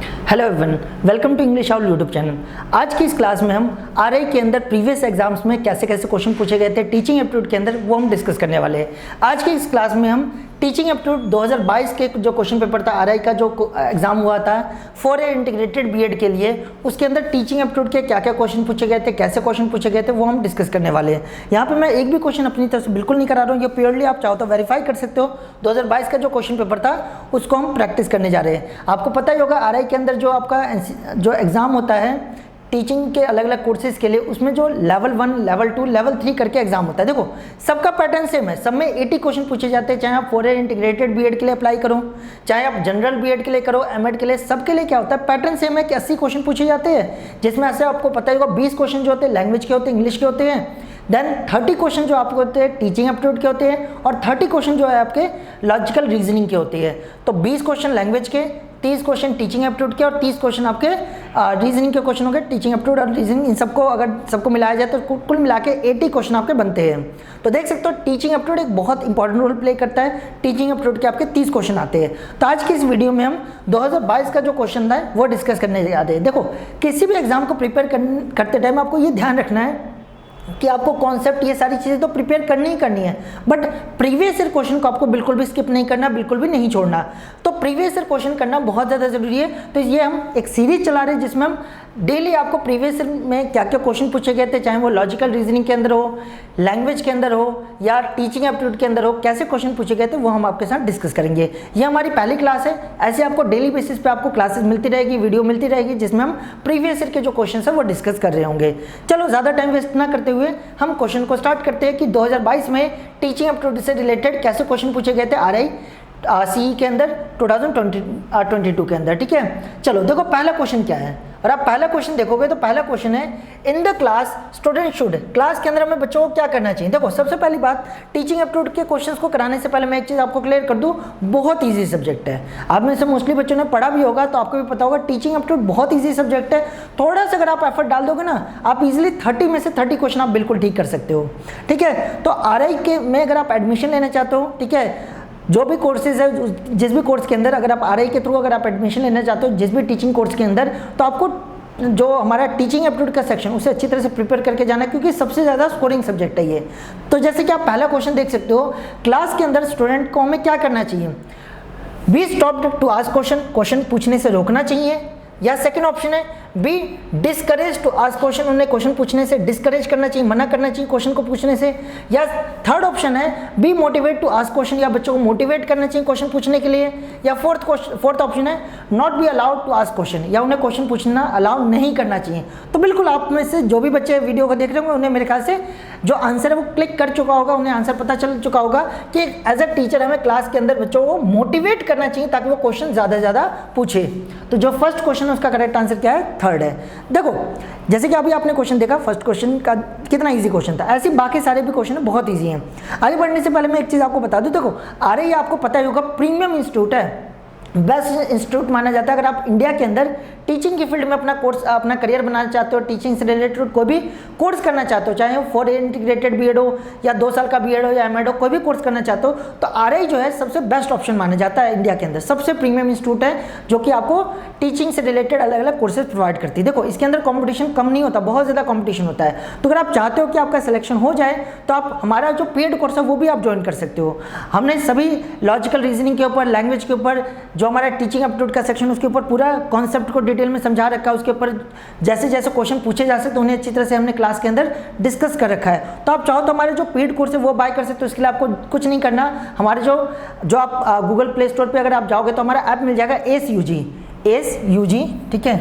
Hello everyone, welcome to English Owl YouTube channel. आज की इस क्लास में हम आरआई के अंदर प्रीवियस एग्जाम्स में कैसे कैसे क्वेश्चन पूछे गए थे टीचिंग एप्टीट्यूड के अंदर, वो हम डिस्कस करने वाले हैं। आज की इस क्लास में हम टीचिंग एप्टीट्यूड 2022 के जो क्वेश्चन पेपर था आरआई का, जो एग्जाम हुआ था फॉर ए इंटीग्रेटेड बीएड के लिए, उसके अंदर टीचिंग एप्टीट्यूड के क्या क्या क्वेश्चन पूछे गए थे, कैसे क्वेश्चन पूछे गए थे, वो हम डिस्कस करने वाले हैं। यहाँ पे मैं एक भी क्वेश्चन अपनी तरफ से बिल्कुल नहीं करा रहा हूँ, ये प्योरली आप चाहो तो वेरीफाई कर सकते हो। 2022 का जो क्वेश्चन पेपर था उसको हम प्रैक्टिस करने जा रहे हैं। आपको पता ही होगा आरआई के अंदर जो आपका जो एग्ज़ाम होता है टीचिंग के अलग अलग कोर्सेज के लिए, उसमें जो लेवल 1, लेवल 2, लेवल 3 करके एग्जाम होता है। देखो सबका पैटर्न सेम है, सब में 80 क्वेश्चन पूछे जाते हैं, चाहे आप फॉर इंटीग्रेटेड बीएड के लिए अप्लाई करो, चाहे आप जनरल बीएड के लिए करो, एमएड के लिए, सबके लिए क्या होता है, पैटर्न सेम है कि 80 क्वेश्चन पूछे जाते हैं, जिसमें ऐसे आपको पता ही होगा 20 क्वेश्चन जो होते हैं लैंग्वेज के होते हैं, इंग्लिश के होते हैं, देन 30 क्वेश्चन जो आपको होते हैं टीचिंग एप्टीट्यूड के होते हैं, और 30 क्वेश्चन जो है आपके लॉजिकल रीजनिंग के होते हैं। तो 20 क्वेश्चन लैंग्वेज के, 30 क्वेश्चन टीचिंग एप्टीट्यूड के, और 30 क्वेश्चन आपके रीजनिंग के क्वेश्चन हो गए। टीचिंग एप्टीट्यूड और रीजनिंग, इन सबको अगर सबको मिलाया जाए तो कुल मिला के 80 क्वेश्चन आपके बनते हैं। तो देख सकते हो टीचिंग एप्टीट्यूड एक बहुत इंपॉर्टेंट रोल प्ले करता है। टीचिंग एप्टीट्यूड के आपके 30 क्वेश्चन आते हैं। तो आज की इस वीडियो में हम 2022 का जो क्वेश्चन था वो डिस्कस करने जाते हैं। देखो किसी भी एग्जाम को प्रिपेयर करते टाइम आपको ये ध्यान रखना है कि आपको कॉन्सेप्ट, ये सारी चीज़ें तो प्रिपेयर करनी ही करनी है, बट प्रीवियस ईयर क्वेश्चन को आपको बिल्कुल भी स्किप नहीं करना, बिल्कुल भी नहीं छोड़ना। तो प्रीवियस ईयर क्वेश्चन करना बहुत ज़्यादा जरूरी है। तो ये हम एक सीरीज चला रहे हैं जिसमें हम डेली आपको प्रीवियस ईयर में क्या क्या क्वेश्चन पूछे गए थे, चाहे वो लॉजिकल रीजनिंग के अंदर हो, लैंग्वेज के अंदर हो, या टीचिंग एप्टीट्यूड के अंदर हो, कैसे क्वेश्चन पूछे गए थे वो हम आपके साथ डिस्कस करेंगे। ये हमारी पहली क्लास है। ऐसे आपको डेली बेसिस पे आपको क्लासेस मिलती रहेगी, वीडियो मिलती रहेगी, जिसमें हम प्रीवियस ईयर के जो क्वेश्चन है वो डिस्कस कर रहे होंगे। चलो ज़्यादा टाइम वेस्ट ना करते हुए हम क्वेश्चन को स्टार्ट करते हैं कि 2022 में टीचिंग एप्टीट्यूड से रिलेटेड कैसे क्वेश्चन पूछे गए थे आरआई सीई के अंदर 2022 के अंदर। ठीक है, चलो देखो पहला क्वेश्चन क्या है, और आप पहला क्वेश्चन देखोगे तो पहला क्वेश्चन है in the class student should, class के अंदर हमें बच्चों को क्या करना चाहिए। देखो सबसे पहली बात, टीचिंग एप्टीट्यूड के क्वेश्चंस को कराने से पहले मैं एक चीज़ आपको क्लियर कर दूं, बहुत इजी सब्जेक्ट है। आप में से मोस्टली बच्चों ने पढ़ा भी होगा तो आपको भी पता होगा टीचिंग एप्टीट्यूड बहुत ईजी सब्जेक्ट है। थोड़ा सा अगर आप एफर्ट डाल दोगे ना, आप इजिली 30 में से 30 क्वेश्चन आप बिल्कुल ठीक कर सकते हो। ठीक है, तो आरआई के में अगर आप एडमिशन लेना चाहते हो, ठीक है, जो भी कोर्सेज है, जिस भी कोर्स के अंदर अगर आप आरआई के थ्रू अगर आप एडमिशन लेना चाहते हो जिस भी टीचिंग कोर्स के अंदर, तो आपको जो हमारा टीचिंग एप्टीट्यूड का सेक्शन उसे अच्छी तरह से प्रिपेयर करके जाना है, क्योंकि सबसे ज़्यादा स्कोरिंग सब्जेक्ट है ये। तो जैसे कि आप पहला क्वेश्चन देख सकते हो, क्लास के अंदर स्टूडेंट को हमें क्या करना चाहिए, be stopped to ask question, question पूछने से रोकना चाहिए, या सेकंड ऑप्शन है be discourage to ask question, उन्हें क्वेश्चन पूछने से डिस्करेज करना चाहिए, मना करना चाहिए क्वेश्चन को पूछने से, या थर्ड ऑप्शन है be motivate to ask question, या बच्चों को मोटिवेट करना चाहिए क्वेश्चन पूछने के लिए, या फोर्थ ऑप्शन है not be allowed to ask question, या उन्हें क्वेश्चन पूछना अलाउ नहीं करना चाहिए। तो बिल्कुल आप में से जो भी बच्चे वीडियो को देख रहे होंगे उन्हें मेरे ख्याल से जो आंसर है वो क्लिक कर चुका होगा, उन्हें आंसर पता चल चुका होगा कि एज अ टीचर हमें क्लास के अंदर बच्चों को मोटिवेट करना चाहिए ताकि वो क्वेश्चन ज़्यादा से ज़्यादा पूछे। तो जो फर्स्ट क्वेश्चन है उसका करेक्ट आंसर क्या है, थर्ड है। देखो जैसे कि अभी आपने क्वेश्चन देखा, फर्स्ट क्वेश्चन का कितना इजी क्वेश्चन था, ऐसे बाकी सारे भी क्वेश्चन बहुत इजी हैं। आगे बढ़ने से पहले मैं एक चीज़ आपको बता दूं, देखो आरआई आपको पता ही होगा प्रीमियम इंस्टीट्यूट है, बेस्ट इंस्टीट्यूट माना जाता है। अगर आप इंडिया के अंदर टीचिंग की फील्ड में अपना कोर्स, अपना करियर बनाना चाहते हो, टीचिंग से रिलेटेड कोई भी कोर्स करना चाहते हो, चाहे वो फॉर इंटीग्रेटेड बीएड हो या 2 साल का बीएड हो या एमएड हो, कोई भी कोर्स करना चाहते हो, तो आरआई जो है सबसे बेस्ट ऑप्शन माना जाता है इंडिया के अंदर। सबसे प्रीमियम इंस्टीट्यूट है जो कि आपको टीचिंग से रिलेटेड अलग अलग कोर्सेज प्रोवाइड करती है। देखो इसके अंदर कॉम्पिटिशन कम नहीं होता, बहुत ज़्यादा कॉम्पिटिशन होता है। तो अगर आप चाहते हो कि आपका सिलेक्शन हो जाए तो आप हमारा जो पेड कोर्स है वो भी आप ज्वाइन कर सकते हो। हमने सभी लॉजिकल रीजनिंग के ऊपर, लैंग्वेज के ऊपर, जो हमारा टीचिंग एप्टीट्यूड का सेक्शन उसके ऊपर पूरा कॉन्सेप्ट को डिटेल में समझा रखा है। उसके ऊपर जैसे जैसे क्वेश्चन पूछे जा सकते हैं उन्हें अच्छी तरह से हमने क्लास के अंदर डिस्कस कर रखा है। तो आप चाहो तो हमारे जो पेड कोर्स है वो बाय कर सकते हो। इसके लिए आपको कुछ नहीं करना, हमारे जो आप गूगल प्ले स्टोर पे अगर आप जाओगे तो हमारा ऐप मिल जाएगा ACE, ठीक है,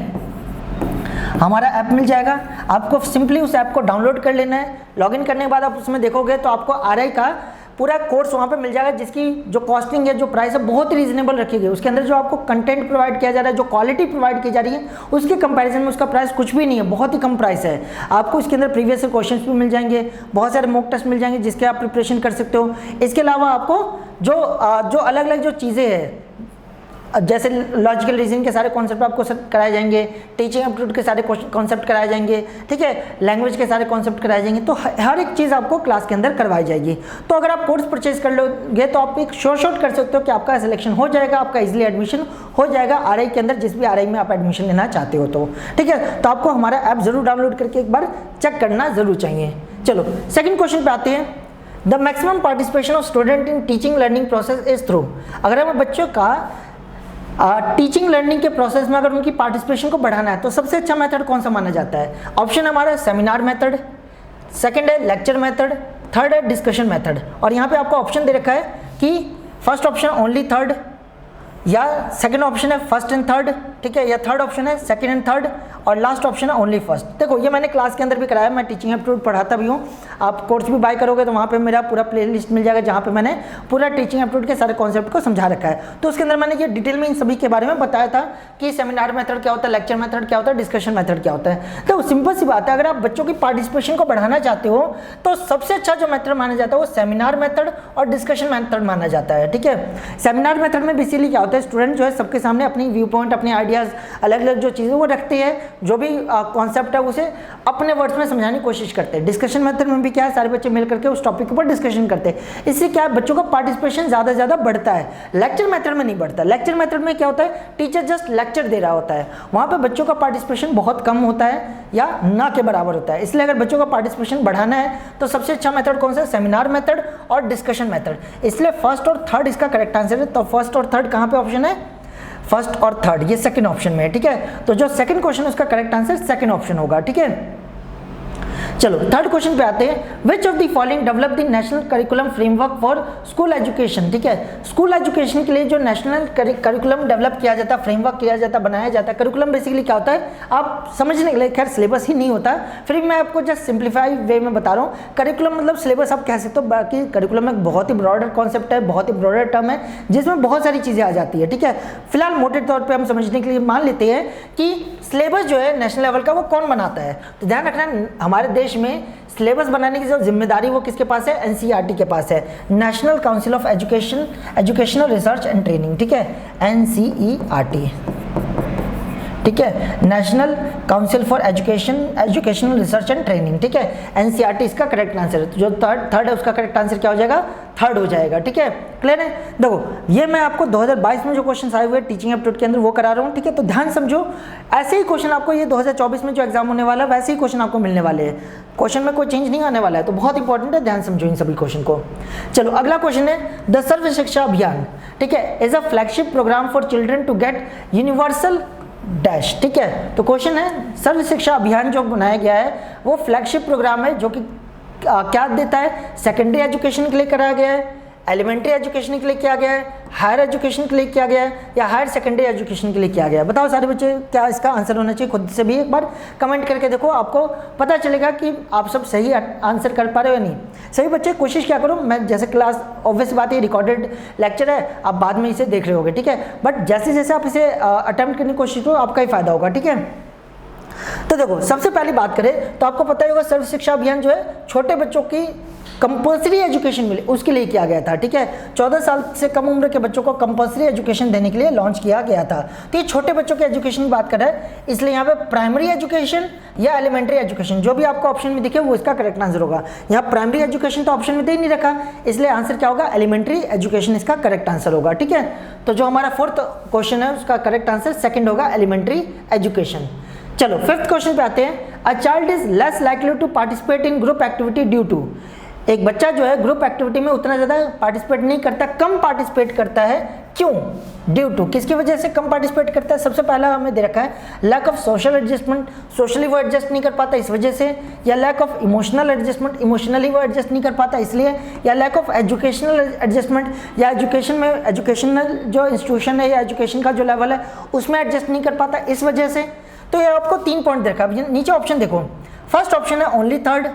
हमारा ऐप मिल जाएगा। आपको सिंपली उस ऐप को डाउनलोड कर लेना है। लॉगिन करने के बाद आप उसमें देखोगे तो आपको आरआई का पूरा कोर्स वहाँ पे मिल जाएगा, जिसकी जो कॉस्टिंग है, जो प्राइस है, बहुत ही रीजनेबल रखी गई। उसके अंदर जो आपको कंटेंट प्रोवाइड किया जा रहा है, जो क्वालिटी प्रोवाइड की जा रही है, उसके कंपैरिजन में उसका प्राइस कुछ भी नहीं है, बहुत ही कम प्राइस है। आपको इसके अंदर प्रीवियस क्वेश्चंस भी मिल जाएंगे, बहुत सारे मॉक टेस्ट मिल जाएंगे जिसके आप प्रिपरेशन कर सकते हो। इसके अलावा आपको जो अलग अलग जो चीज़ें हैं, जैसे लॉजिकल रीजनिंग के सारे कॉन्सेप्ट आपको कराए जाएंगे, टीचिंग एप्टीट्यूड के सारे कॉन्सेप्ट कराए जाएंगे, ठीक है, लैंग्वेज के सारे कॉन्सेप्ट कराए जाएंगे, तो हर एक चीज़ आपको क्लास के अंदर करवाई जाएगी। तो अगर आप कोर्स परचेज कर लोगे तो आप एक शॉर्ट कर सकते हो कि आपका सिलेक्शन हो जाएगा, आपका इजीली एडमिशन हो जाएगा आरआई के अंदर, जिस भी आरआई में आप एडमिशन लेना चाहते हो तो, ठीक है। तो आपको हमारा ऐप जरूर डाउनलोड करके एक बार चेक करना जरूर चाहिए। चलो सेकंड क्वेश्चन पे आते हैं। The maximum participation of student in teaching learning process is through. अगर हमें बच्चों का टीचिंग लर्निंग के प्रोसेस में अगर उनकी पार्टिसिपेशन को बढ़ाना है तो सबसे अच्छा मेथड कौन सा माना जाता है? ऑप्शन हमारा सेमिनार मेथड, सेकंड है लेक्चर मेथड, थर्ड है डिस्कशन मेथड। और यहाँ पे आपको ऑप्शन दे रखा है कि फर्स्ट ऑप्शन ओनली थर्ड, या सेकंड ऑप्शन है फर्स्ट एंड थर्ड, ठीक है, या थर्ड ऑप्शन है सेकंड एंड थर्ड, और लास्ट ऑप्शन है ओनली फर्स्ट। देखो ये मैंने क्लास के अंदर भी कराया, मैं टीचिंग एप्टीट्यूड पढ़ाता भी हूँ, आप कोर्स भी बाय करोगे तो वहाँ पे मेरा पूरा प्लेलिस्ट मिल जाएगा जहाँ पे मैंने पूरा टीचिंग एप्टीट्यूड के सारे कॉन्सेप्ट को समझा रखा है। तो उसके अंदर मैंने ये डिटेल में इन सभी के बारे में बताया था कि सेमिनार मेथड क्या होता है, लेक्चर मेथड क्या होता है, डिस्कशन मेथड क्या होता है। तो सिंपल सी बात है, अगर आप बच्चों की पार्टिसिपेशन को बढ़ाना चाहते हो तो सबसे अच्छा जो मेथड माना जाता है वो सेमिनार मेथड और डिस्कशन मेथड माना जाता है, ठीक है। सेमिनार मेथड में बेसिकली क्या होता है, स्टूडेंट जो है सबके सामने अपनी व्यू पॉइंट, अपने आइडियाज़, अलग अलग जो चीज़ें वो रखते हैं, जो भी कॉन्सेप्ट है उसे अपने वर्ड्स में समझाने की कोशिश करते हैं। डिस्कशन मेथड में भी क्या है, सारे बच्चे मिल करके उस टॉपिक के ऊपर डिस्कशन करते हैं, इससे क्या है बच्चों का पार्टिसिपेशन ज़्यादा से ज़्यादा बढ़ता है। लेक्चर मेथड में नहीं बढ़ता। लेक्चर मेथड में क्या होता है, टीचर जस्ट लेक्चर दे रहा होता है, वहाँ पर बच्चों का पार्टिसिपेशन बहुत कम होता है या ना के बराबर होता है। इसलिए अगर बच्चों का पार्टिसिपेशन बढ़ाना है तो सबसे अच्छा मेथड कौन सा है, सेमिनार मेथड और डिस्कशन मेथड। इसलिए फर्स्ट और थर्ड इसका करेक्ट आंसर है। तो फर्स्ट और थर्ड कहाँ पे ऑप्शन है, फर्स्ट और थर्ड, ये सेकंड ऑप्शन में है, ठीक है। तो जो सेकंड क्वेश्चन उसका करेक्ट आंसर सेकंड ऑप्शन होगा, ठीक है। चलो थर्ड क्वेश्चन पे आते हैं। Which of the following develop the national curriculum framework for school education, ठीक है। स्कूल एजुकेशन के लिए जो नेशनल करिकुलम डेवलप किया जाता है, फ्रेमवर्क किया जाता है, बनाया जाता है। करिकुलम बेसिकली क्या होता है, आप समझने के लिए, खैर सिलेबस ही नहीं होता, फिर मैं आपको जस्ट सिंप्लीफाई वे में बता रहा हूँ। करिकुलम मतलब सिलेबस आप कह सकते हो, बाकी करिकुलम एक बहुत ही ब्रॉडर कॉन्सेप्ट है, बहुत ही ब्रॉडर टर्म है जिसमें बहुत सारी चीज़ें आ जाती है, ठीक है। फिलहाल मोटे तौर पर हम समझने के लिए मान लेते हैं कि सिलेबस जो है नेशनल लेवल का वो कौन बनाता है। तो ध्यान रखना, हमारे देश में सिलेबस बनाने की जो जिम्मेदारी वो किसके पास है, एनसीईआरटी के पास है, national council of education, educational research and training, ठीक है, एनसीईआरटी, ठीक है, national council for educational research and training, ठीक है, एनसीईआरटी इसका करेक्ट आंसर है। तो जो थर्ड है उसका करेक्ट आंसर क्या हो जाएगा, थर्ड हो जाएगा, ठीक है। क्लियर है। देखो ये मैं आपको 2022 में जो क्वेश्चन आए हुए टीचिंग एप्टीट्यूड के अंदर वो करा रहा हूँ, ठीक है। तो ध्यान समझो, ऐसे ही क्वेश्चन आपको ये 2024 में जो एग्जाम होने वाला है वैसे ही क्वेश्चन आपको मिलने वाले हैं, क्वेश्चन में कोई चेंज नहीं आने वाला है। तो बहुत इंपॉर्टेंट है, ध्यान समझो इन सभी क्वेश्चन को। चलो अगला क्वेश्चन है, द सर्व शिक्षा अभियान, ठीक है, is a flagship programme for children to get universal dash, ठीक है। तो क्वेश्चन है, सर्व शिक्षा अभियान जो बनाया गया है वो फ्लैगशिप प्रोग्राम है जो कि क्या देता है, सेकेंडरी एजुकेशन के लिए कराया गया है, एलिमेंट्री एजुकेशन के लिए किया गया है, हायर एजुकेशन के लिए किया गया है, या हायर सेकेंडरी एजुकेशन के लिए किया गया है। बताओ सारे बच्चे क्या इसका आंसर होना चाहिए, खुद से भी एक बार कमेंट करके देखो, आपको पता चलेगा कि आप सब सही आंसर कर पा रहे हो या नहीं। सभी बच्चे कोशिश क्या करो, मैं जैसे क्लास ऑब्वियस बात है रिकॉर्डेड लेक्चर है, आप बाद में इसे देख रहे होगे, ठीक है, बट जैसे जैसे आप इसे अटेम्प्ट करने की कोशिश करो आपका ही फायदा होगा, ठीक है। तो देखो सबसे पहली बात करें तो आपको पता ही होगा सर्व शिक्षा अभियान जो है छोटे बच्चों की कंपल्सरी एजुकेशन मिले उसके लिए किया गया था, ठीक है। 14 साल से कम उम्र के बच्चों को कंपल्सरी एजुकेशन देने के लिए लॉन्च किया गया था। तो ये छोटे बच्चों की एजुकेशन की बात कर रहा है, इसलिए यहाँ पे प्राइमरी एजुकेशन या एलिमेंट्री एजुकेशन जो भी आपको ऑप्शन में दिखे वो इसका करेक्ट आंसर होगा। यहाँ प्राइमरी एजुकेशन तो ऑप्शन में दे ही नहीं रखा, इसलिए आंसर क्या होगा, एलिमेंट्री एजुकेशन इसका करेक्ट आंसर होगा, ठीक है। तो जो हमारा फोर्थ क्वेश्चन है उसका करेक्ट आंसर सेकेंड होगा, एलिमेंट्री एजुकेशन। चलो फिफ्थ क्वेश्चन पे आते हैं। A child is less likely to participate in group activity due to, एक बच्चा जो है ग्रुप एक्टिविटी में उतना ज़्यादा पार्टिसिपेट नहीं करता, कम पार्टिसिपेट करता है, क्यों, ड्यू टू, किसकी वजह से कम पार्टिसिपेट करता है। सबसे पहला हमें दे रखा है lack of social adjustment, socially वो एडजस्ट नहीं कर पाता इस वजह से, या lack of emotional adjustment, emotionally वो एडजस्ट नहीं कर पाता इसलिए, या लैक ऑफ एजुकेशनल एडजस्टमेंट, या एजुकेशन में एजुकेशनल जो इंस्टीट्यूशन है या एजुकेशन का जो लेवल है उसमें एडजस्ट नहीं कर पाता इस वजह से। तो ये आपको 3 पॉइंट देखा, नीचे ऑप्शन देखो, फर्स्ट ऑप्शन है ओनली थर्ड,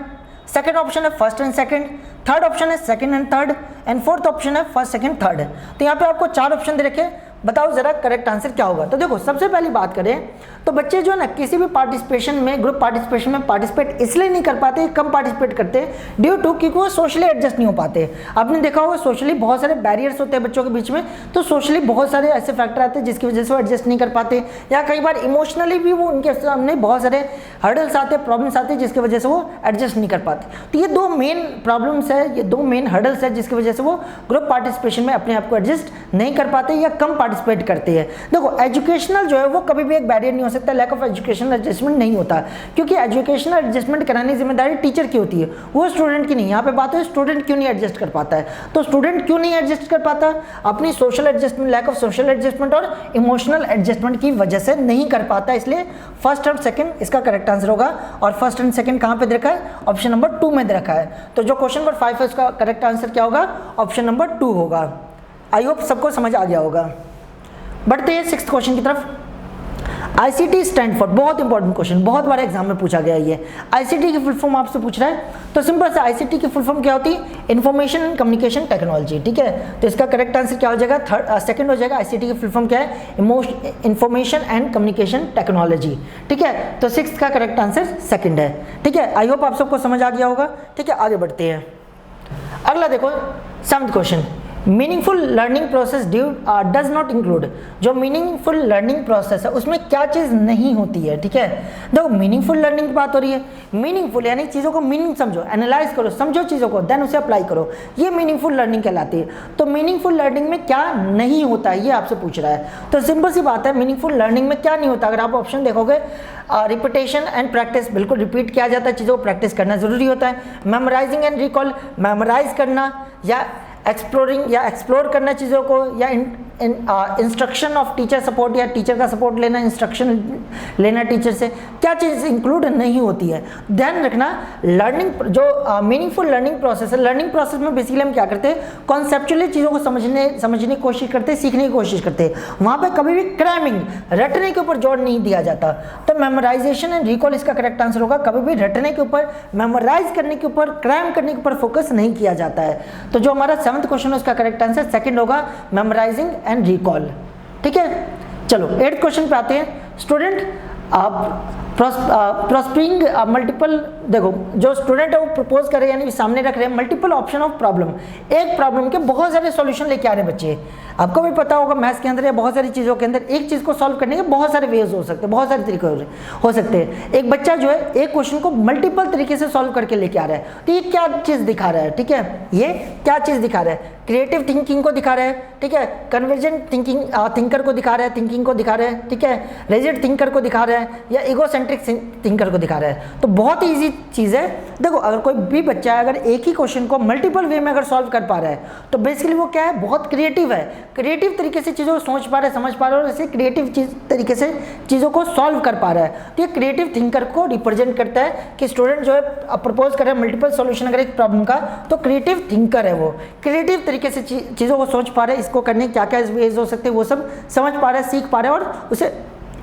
सेकंड ऑप्शन है first and second, third option है second and third, and fourth option है फर्स्ट सेकंड थर्ड। तो यहाँ पे आपको 4 ऑप्शन दे रखे, बताओ जरा करेक्ट आंसर क्या होगा। तो देखो सबसे पहली बात करें तो बच्चे जो है ना किसी भी पार्टिसिपेशन में, ग्रुप पार्टिसिपेशन में पार्टिसिपेट इसलिए नहीं कर पाते, कम पार्टिसिपेट करते ड्यू टू क्योंकि वो सोशली एडजस्ट नहीं हो पाते। आपने देखा होगा सोशली बहुत सारे बैरियर्स होते हैं बच्चों के बीच में, तो सोशली बहुत सारे ऐसे फैक्टर आते हैं जिसकी वजह से वो एडजस्ट नहीं कर पाते, या कई बार इमोशनली भी वो उनके सामने बहुत सारे हर्डल्स आते हैं, प्रॉब्लम्स आते हैं जिसकी वजह से वो एडजस्ट नहीं कर पाते। तो ये दो मेन प्रॉब्लम्स है, ये दो मेन हर्डल्स है जिसकी वजह से वो ग्रुप पार्टिसिपेशन में अपने आप को एडजस्ट नहीं कर पाते या कम पार्टिसिपेट करते हैं। देखो एजुकेशनल जो है वो कभी भी एक बैरियर नहीं हो सकता, लैक ऑफ एजुकेशनल एडजस्टमेंट नहीं होता, क्योंकि एजुकेशनल एडजस्टमेंट कराने की जिम्मेदारी टीचर की होती है, वो स्टूडेंट की नहीं। यहाँ पे बात है स्टूडेंट क्यों नहीं एडजस्ट कर पाता है, तो स्टूडेंट क्यों नहीं एडजस्ट कर पाता, अपनी social adjustment, lack of social adjustment और इमोशनल एडजस्टमेंट की वजह से नहीं कर पाता, इसलिए फर्स्ट और सेकंड इसका करेक्ट आंसर होगा। और फर्स्ट एंड सेकंड कहाँ पे दे रखा है, ऑप्शन नंबर 2 में दे रखा है। तो जो क्वेश्चन नंबर 5 है उसका करेक्ट आंसर क्या होगा, ऑप्शन नंबर 2 होगा। आई होप सबको समझ आ गया होगा। बढ़ते हैं 6th क्वेश्चन की तरफ। ICT स्टैंड फॉर, बहुत इंपॉर्टेंट क्वेश्चन, बहुत बार एग्जाम में पूछा गया ये। ICT की फुल फॉर्म आपसे पूछ रहा है, तो सिंपल से ICT की फुल फॉर्म क्या होती है, इन्फॉर्मेशन एंड कम्युनिकेशन टेक्नोलॉजी, ठीक है। तो इसका करेक्ट आंसर क्या हो जाएगा, सेकंड हो जाएगा। ICT की फुल फॉर्म क्या है, इन्फॉर्मेशन एंड कम्युनिकेशन टेक्नोलॉजी, ठीक है। तो 6th का करेक्ट आंसर सेकंड है, ठीक है। आई होप आप सबको समझ आ गया होगा, ठीक है। आगे बढ़ते हैं। अगला देखो 7th question, meaningful learning process does not include. जो मीनिंगफुल लर्निंग प्रोसेस है उसमें क्या चीज़ नहीं होती है, ठीक है। देखो मीनिंगफुल लर्निंग की बात हो रही है, मीनिंगफुल यानी चीज़ों को मीनिंग समझो, एनालाइज करो, समझो चीज़ों को, देन उसे अप्लाई करो, ये मीनिंगफुल लर्निंग कहलाती है। तो मीनिंगफुल लर्निंग में क्या नहीं होता है ये आपसे पूछ रहा है। तो सिंपल सी बात है, मीनिंगफुल लर्निंग में क्या नहीं होता, अगर आप ऑप्शन देखोगे, रिपीटेशन एंड प्रैक्टिस, बिल्कुल रिपीट किया जाता है, चीज़ों को प्रैक्टिस करना जरूरी होता है। मेमोराइजिंग एंड रिकॉल, मेमोराइज करना या एक्सप्लोरिंग या एक्सप्लोर करना चीज़ों को, या इंस्ट्रक्शन ऑफ टीचर सपोर्ट, या टीचर का सपोर्ट लेना, इंस्ट्रक्शन लेना टीचर से, क्या चीज़ इंक्लूड नहीं होती है। ध्यान रखना, लर्निंग जो मीनिंगफुल लर्निंग प्रोसेस है, लर्निंग प्रोसेस में बेसिकली हम क्या करते हैं, कॉन्सेप्चुअली चीज़ों को समझने की कोशिश करते हैं, सीखने की कोशिश करते हैं। वहाँ पे कभी भी क्रैमिंग, रटने के ऊपर जोर नहीं दिया जाता। तो मेमोराइजेशन एंड रिकॉल इसका करेक्ट आंसर होगा। कभी भी रटने के ऊपर, मेमोराइज करने के ऊपर, क्रैम करने के ऊपर फोकस नहीं किया जाता है। तो जो हमारा 7th क्वेश्चन है उसका करेक्ट आंसर सेकंड होगा, मेमोराइजिंग एंड रिकॉल, ठीक है। चलो 8th क्वेश्चन पे आते हैं। स्टूडेंट प्रोस्परिंग मल्टीपल, देखो जो स्टूडेंट है वो प्रपोज कर रहे हैं, यानी सामने रख रहे हैं मल्टीपल ऑप्शन ऑफ प्रॉब्लम, एक प्रॉब्लम के बहुत सारे सॉल्यूशन लेके आ रहे हैं बच्चे। आपको भी पता होगा मैथ्स के अंदर या बहुत सारी चीज़ों के अंदर एक चीज़ को सॉल्व करने के बहुत सारे वेज हो सकते हैं, बहुत सारे तरीके हो सकते हैं। एक बच्चा जो है एक क्वेश्चन को मल्टीपल तरीके से सॉल्व करके लेके आ रहा है, तो ये क्या चीज़ दिखा रहा है, ठीक है। ये क्या चीज़ दिखा रहा है, क्रिएटिव थिंकिंग को दिखा रहा है, ठीक है। कन्वर्जेंट थिंकर को दिखा रहा है, थिंकिंग को दिखा रहा है, ठीक है। रिजिड थिंकर को दिखा रहा है, या इगोसेंट्रिक थिंकर को दिखा रहा है। तो बहुत ही ईजी चीज़ है। देखो अगर कोई भी बच्चा अगर एक ही क्वेश्चन को मल्टीपल वे में अगर सॉल्व कर पा रहा है, तो बेसिकली वो क्या है, बहुत क्रिएटिव है, क्रिएटिव तरीके से चीज़ों को सोच पा रहा है, समझ पा रहा है, और ऐसे क्रिएटिव तरीके से चीज़ों को सॉल्व कर पा रहा है। तो ये क्रिएटिव थिंकर को रिप्रेजेंट करता है कि स्टूडेंट जो है प्रपोज कर रहा है मल्टीपल सॉल्यूशन अगर एक प्रॉब्लम का, तो क्रिएटिव थिंकर है वो, क्रिएटिव तरीके से चीज़ों को सोच पा रहे हैं, इसको करने क्या क्या वेज हो सकते हैं वो सब समझ पा रहा है, सीख पा रहा है, और उसे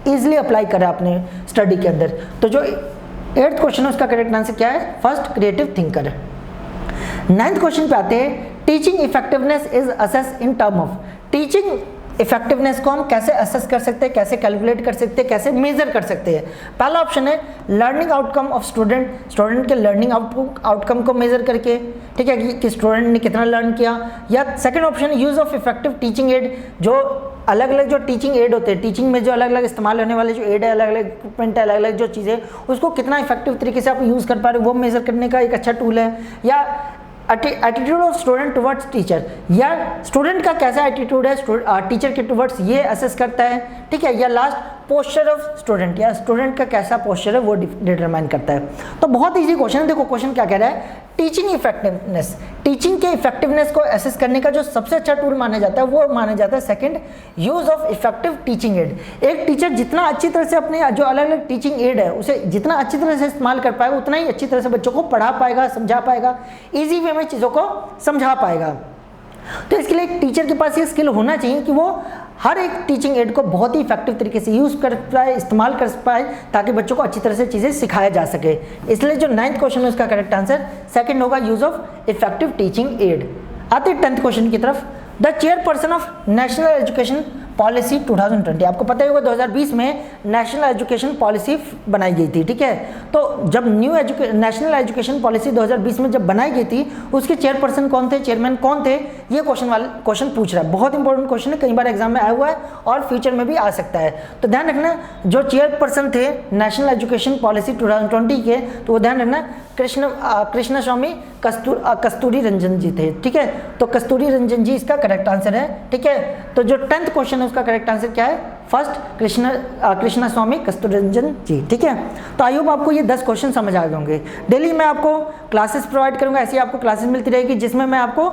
ईजिली अप्लाई करा अपने स्टडी के अंदर। तो जो 8th क्वेश्चन है उसका करेक्ट आंसर क्या है, first creative thinker. 9th question पे आते हैं, teaching effectiveness is assess in term of. Teaching effectiveness को हम कैसे असेस कर सकते हैं, कैसे कैलकुलेट कर सकते हैं, कैसे मेजर कर सकते हैं। पहला ऑप्शन है learning outcome of student, student के लर्निंग आउटकम को मेजर करके, ठीक है, कि स्टूडेंट ने कितना लर्न किया। या second option use of effective teaching add, जो अलग अलग जो टीचिंग एड होते हैं, टीचिंग में जो अलग अलग इस्तेमाल होने वाले जो एड है, अलग अलग इक्विपमेंट है, अलग अलग जो चीज़ें, उसको कितना इफेक्टिव तरीके से आप यूज़ कर पा रहे हो, वो मेजर करने का एक अच्छा टूल है। या attitude of student towards teacher, या स्टूडेंट का कैसा एटीट्यूड है टीचर के टुवर्ड्स, ये असेस करता है, ठीक है। या लास्ट पोस्चर ऑफ स्टूडेंट, या स्टूडेंट का कैसा पोस्चर है वो डिटरमाइन करता है। तो बहुत ईजी क्वेश्चन है। देखो क्वेश्चन क्या कह रहा है, टीचिंग इफेक्टिवनेस, टीचिंग के इफेक्टिवनेस को असेस करने का जो सबसे अच्छा टूल माना जाता है वो माना जाता है second, use of effective teaching add. एक टीचर जितना अच्छी तरह से अपने जो अलग अलग टीचिंग एड है उसे जितना अच्छी तरह से इस्तेमाल कर पाएगा, उतना ही अच्छी तरह से बच्चों को पढ़ा पाएगा, समझा पाएगा, ईजी वे में चीज़ों को समझा पाएगा। तो इसके लिए एक टीचर के पास ये स्किल होना चाहिए कि वो हर एक टीचिंग एड को बहुत ही इफेक्टिव तरीके से यूज़ कर पाए, इस्तेमाल कर पाए, ताकि बच्चों को अच्छी तरह से चीज़ें सिखाया जा सके। इसलिए जो 9th क्वेश्चन है उसका करेक्ट आंसर सेकंड होगा, use of effective teaching add. आते हैं 10th क्वेश्चन की तरफ। The chairperson of national education policy 2020। आपको पता ही होगा 2020 में नेशनल एजुकेशन पॉलिसी बनाई गई थी, ठीक है। तो जब नेशनल एजुकेशन पॉलिसी 2020 में जब बनाई गई थी, उसके चेयरपर्सन कौन थे, चेयरमैन कौन थे, ये क्वेश्चन पूछ रहा है। बहुत इंपॉर्टेंट क्वेश्चन है, कई बार एग्जाम में आया हुआ है और फ्यूचर में भी आ सकता है। तो ध्यान रखना, जो चेयरपर्सन थे नेशनल एजुकेशन पॉलिसी 2020 के, तो वो ध्यान रखना कृष्ण स्वामी कस्तूरी रंजन जी थे, ठीक है। तो कस्तूरी रंजन जी इसका करेक्ट आंसर है, ठीक है। तो जो 10th क्वेश्चन है उसका करेक्ट आंसर क्या है, फर्स्ट कृष्ण स्वामी कस्तूरी रंजन जी, ठीक है। तो आई होप आपको ये 10 क्वेश्चन समझ आ गए होंगे। डेली मैं आपको क्लासेस प्रोवाइड करूंगा, ऐसी आपको क्लासेस मिलती रहेगी जिसमें मैं आपको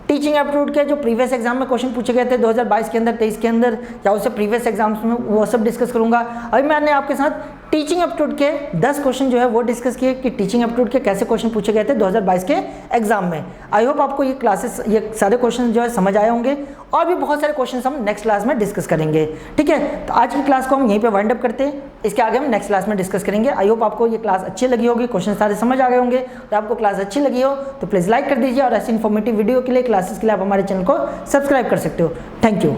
टीचिंग एप्टीट्यूड के जो प्रीवियस एग्जाम में क्वेश्चन पूछे गए थे 2022 के अंदर, 23 के अंदर, या उससे प्रीवियस एग्जाम्स में, वो सब डिस्कस करूंगा। अभी मैंने आपके साथ टीचिंग एप्टीट्यूड के 10 क्वेश्चन जो है वो डिस्कस किए कि टीचिंग एप्टीट्यूड के कैसे क्वेश्चन पूछे गए थे 2022 के एग्जाम में। आई होप आपको ये क्लासेस, ये सारे क्वेश्चन जो है समझ आए होंगे, और भी बहुत सारे क्वेश्चन हम नेक्स्ट क्लास में डिस्कस करेंगे, ठीक है। तो आज की क्लास को हम यहीं पे वाइंड अप करते हैं, इसके आगे हम नेक्स्ट क्लास में डिस्कस करेंगे। आई होप आपको ये क्लास अच्छी लगी होगी, क्वेश्चन सारे समझ आ गए होंगे। तो आपको क्लास अच्छी लगी हो तो प्लीज़ लाइक कर दीजिए, और ऐसी इन्फॉर्मेटिव वीडियो के लिए, क्लासेस के लिए आप हमारे चैनल को सब्सक्राइब कर सकते हो। Thank you.